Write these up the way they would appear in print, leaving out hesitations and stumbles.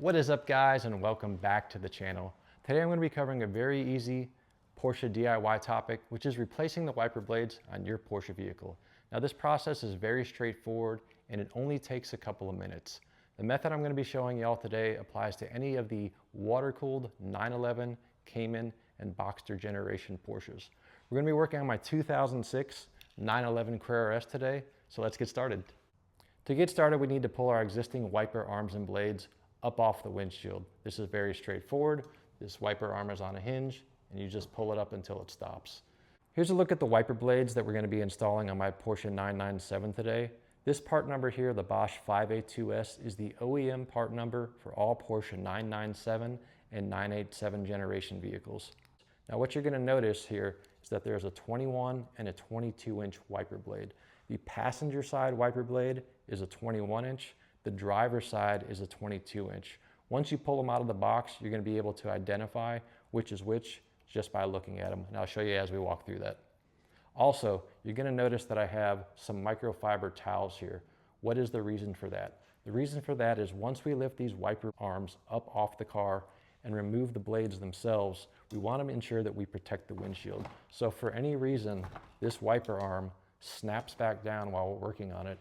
What is up, guys, and welcome back to the channel. Today I'm going to be covering a very easy Porsche DIY topic, which is replacing the wiper blades on your Porsche vehicle. Now this process is very straightforward and it only takes a couple of minutes. The method I'm going to be showing y'all today applies to any of the water-cooled 911, Cayman, and Boxster generation Porsches. We're going to be working on my 2006 911 Carrera S today, so let's get started. To get started, we need to pull our existing wiper arms and blades up off the windshield. This is very straightforward. This wiper arm is on a hinge and you just pull it up until it stops. Here's a look at the wiper blades that we're going to be installing on my Porsche 997 today. This part number here, the Bosch 582S, is the OEM part number for all Porsche 997 and 987 generation vehicles. Now what you're going to notice here is that there's a 21 and a 22-inch wiper blade. The passenger side wiper blade is a 21-inch. The driver's side is a 22-inch. Once you pull them out of the box, you're going to be able to identify which is which just by looking at them. And I'll show you as we walk through that. Also, you're going to notice that I have some microfiber towels here. What is the reason for that? The reason for that is once we lift these wiper arms up off the car and remove the blades themselves, we want to ensure that we protect the windshield. So for any reason, this wiper arm snaps back down while we're working on it,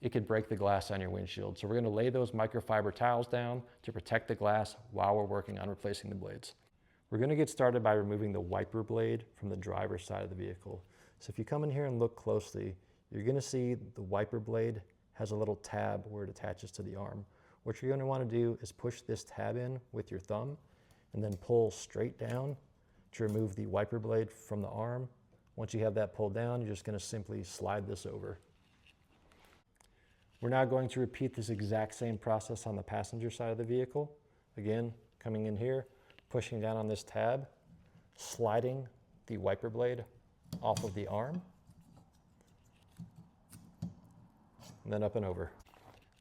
it could break the glass on your windshield. So we're going to lay those microfiber towels down to protect the glass while we're working on replacing the blades. We're going to get started by removing the wiper blade from the driver's side of the vehicle. So if you come in here and look closely, you're going to see the wiper blade has a little tab where it attaches to the arm. What you're going to want to do is push this tab in with your thumb and then pull straight down to remove the wiper blade from the arm. Once you have that pulled down, you're just going to simply slide this over. We're now going to repeat this exact same process on the passenger side of the vehicle. Again, coming in here, pushing down on this tab, sliding the wiper blade off of the arm, and then up and over.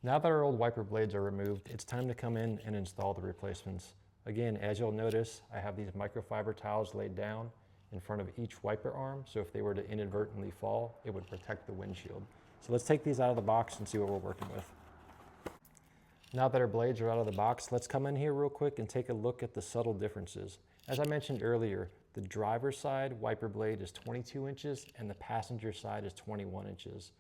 Now that our old wiper blades are removed, it's time to come in and install the replacements. Again, as you'll notice, I have these microfiber towels laid down in front of each wiper arm, so if they were to inadvertently fall, it would protect the windshield. So let's take these out of the box and see what we're working with. Now that our blades are out of the box, let's come in here real quick and take a look at the subtle differences. As I mentioned earlier, the driver's side wiper blade is 22 inches and the passenger side is 21 inches.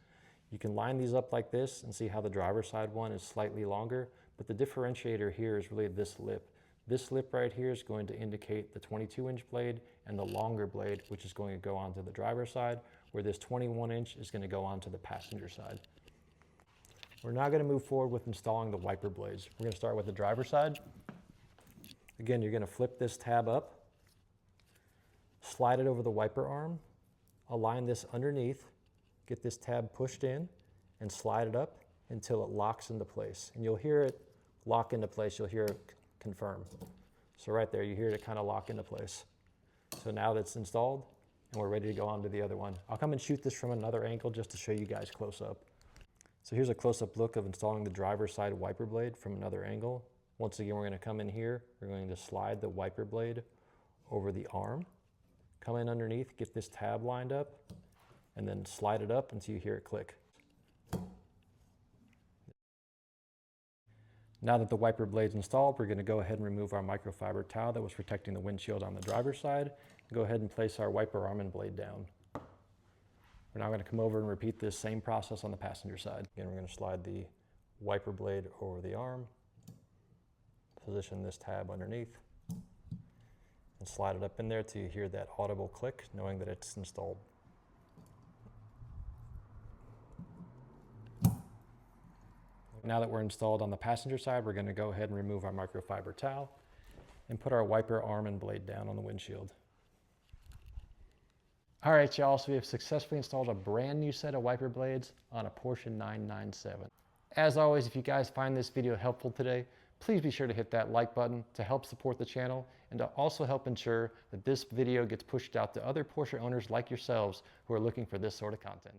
You can line these up like this and see how the driver's side one is slightly longer, but the differentiator here is really this lip. This lip right here is going to indicate the 22-inch blade and the longer blade, which is going to go onto the driver's side, where this 21-inch is going to go onto the passenger side. We're now going to move forward with installing the wiper blades. We're going to start with the driver's side. Again, you're going to flip this tab up, slide it over the wiper arm, align this underneath, get this tab pushed in, and slide it up until it locks into place. And you'll hear it lock into place. You'll hear it confirm. So right there, you hear it kind of lock into place. So now that's installed, and we're ready to go on to the other one. I'll come and shoot this from another angle just to show you guys close up. So here's a close-up look of installing the driver's side wiper blade from another angle. Once again, we're going to come in here. We're going to slide the wiper blade over the arm, come in underneath, get this tab lined up, and then slide it up until you hear it click. Now that the wiper blade's installed, we're going to go ahead and remove our microfiber towel that was protecting the windshield on the driver's side, and go ahead and place our wiper arm and blade down. We're now going to come over and repeat this same process on the passenger side. Again, we're going to slide the wiper blade over the arm, position this tab underneath, and slide it up in there till you hear that audible click, knowing that it's installed. Now that we're installed on the passenger side, we're going to go ahead and remove our microfiber towel and put our wiper arm and blade down on the windshield. All right, y'all, so we have successfully installed a brand new set of wiper blades on a Porsche 997. As always, if you guys find this video helpful today, please be sure to hit that like button to help support the channel and to also help ensure that this video gets pushed out to other Porsche owners like yourselves who are looking for this sort of content.